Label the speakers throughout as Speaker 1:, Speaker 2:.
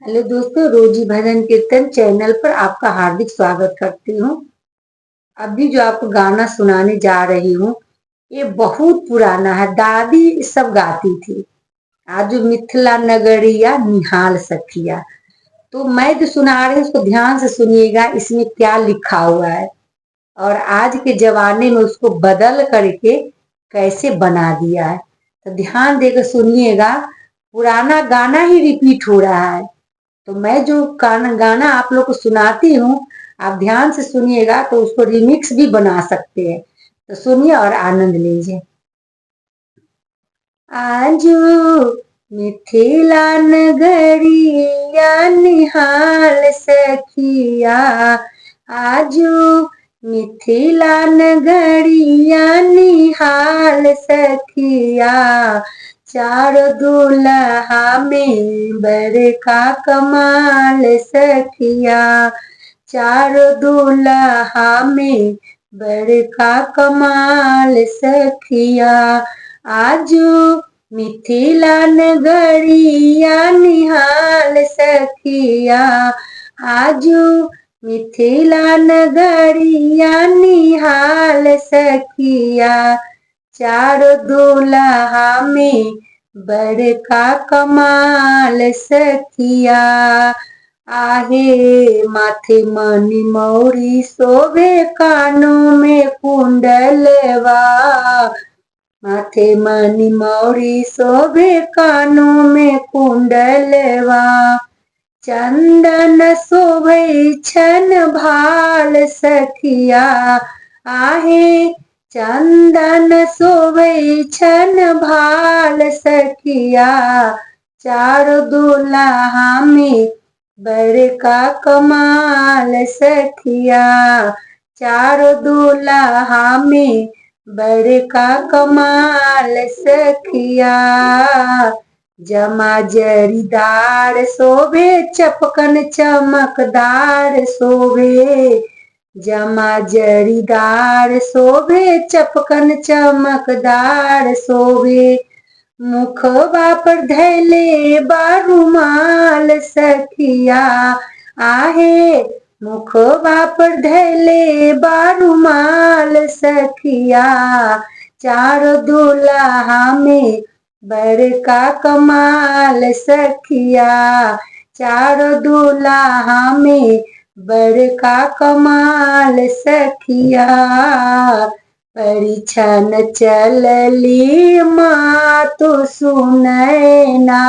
Speaker 1: Hello दोस्तों, रोजी भजन कीर्तन चैनल पर आपका हार्दिक स्वागत करती हूँ। अभी जो आपको गाना सुनाने जा रही हूँ, ये बहुत पुराना है। दादी सब गाती थी। आज मिथिला नगरिया निहाल सखिया। तो मैं जो सुना रही हूँ उसको ध्यान से सुनिएगा, इसमें क्या लिखा हुआ है और आज के जमाने में उसको बदल करके कैसे बना दिया है। तो ध्यान देकर सुनिएगा, पुराना गाना ही रिपीट हो रहा है। तो मैं जो गाना आप लोग को सुनाती हूँ, आप ध्यान से सुनिएगा तो उसको रिमिक्स भी बना सकते हैं। तो सुनिए और आनंद लीजिए। आजू मिथिला नगरिया निहाल सखिया। आजू मिथिला नगरिया निहाल सखिया। चार दुल्हा में बड़का कमाल सखिया। चार दुल्हा में बड़का कमाल सखिया। आजू मिथिला नगरिया निहाल सखिया। आजू मिथिला नगरिया निहाल सखिया। चार दुल्हा में बड़का कमाल सखिया। आहे माथे मणि मौरी शोभे कानों में कुंडलवा। माथे मणि मौरी शोभे कानों में कुंडलवा। चंदन शोभे छन भाल सखिया। आहे चंदन शोभे छन भाल सखिया। चार दुल्हा में बड़का कमाल सखिया। चार दुल्हा में बड़का कमाल सखिया। जमा जरीदार शोभे चपकन चमकदार शोभे। जमा जरीदार शोभे चपकन चमकदार शोभे। मुखवा पर धैले बारूमाल सखिया। आहे मुखवा पर धैले बारूमाल सखिया। चार दुल्हा में बड़का कमाल सखिया। चार दुल्हा में बड़का कमाल सखिया। परिछन चलली माँ तो सुनैना।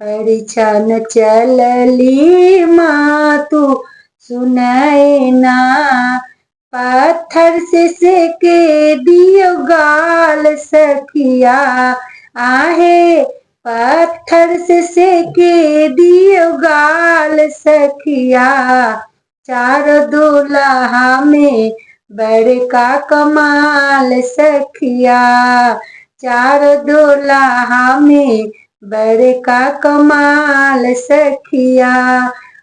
Speaker 1: परिछन चलली माँ तो सुनैना। पत्थर से सेके दियो गाल सखिया। आहे पत्थर से सेके दियो गाल सखिया। चार दुल्हा में बड़का कमाल सखिया। चार दुल्हा में बड़का कमाल सखिया।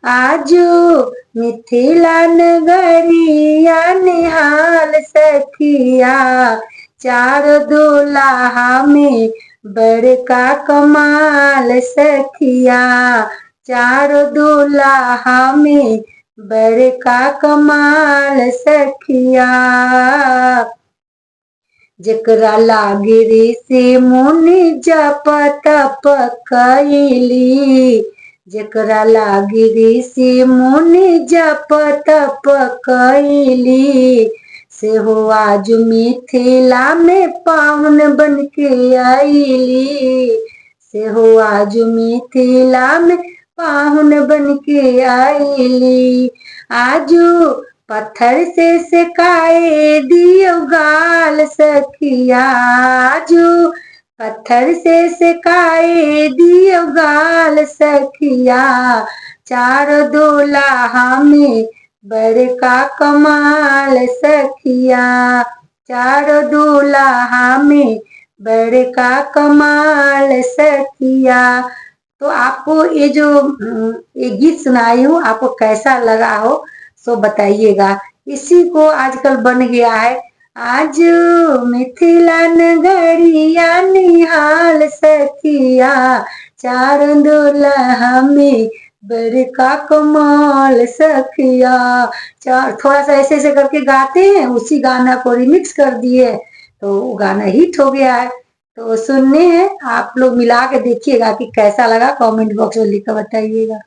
Speaker 1: आजू मिथिला नगरिया निहाल सखिया। चार दुल्हा में बड़का कमाल सखिया। चार दुल्हा में बड़का कमाल सखिया। जकरा लागे रे से मुनि जप तप कैली। जकरा लागे रे से मुनि जप तप कैली। से हो आज मिथिला में पावन बन के आईली। से हो आज मिथिला में पाहुन बन के आईली। आजू पत्थर से सेकाए दियो गाल सखिया। आजू पत्थर से सेकाए दियो गाल सखिया। चार दुल्हा में बड़का कमाल सखिया। चार दुल्हा में बड़का कमाल सखिया। तो आपको ये जो ये गीत सुनाई हूँ, आपको कैसा लगा हो सो बताइएगा। इसी को आजकल बन गया है, आज मिथिला नगरिया निहाल सखिया। चारंदोला हमें बड़का कमाल सखिया। चार थोड़ा सा ऐसे ऐसे करके गाते हैं, उसी गाना को रिमिक्स कर दिए तो वो गाना हिट हो गया है। तो सुनने हैं, आप लोग मिला के देखिएगा कि कैसा लगा, कमेंट बॉक्स में लिख कर बताइएगा।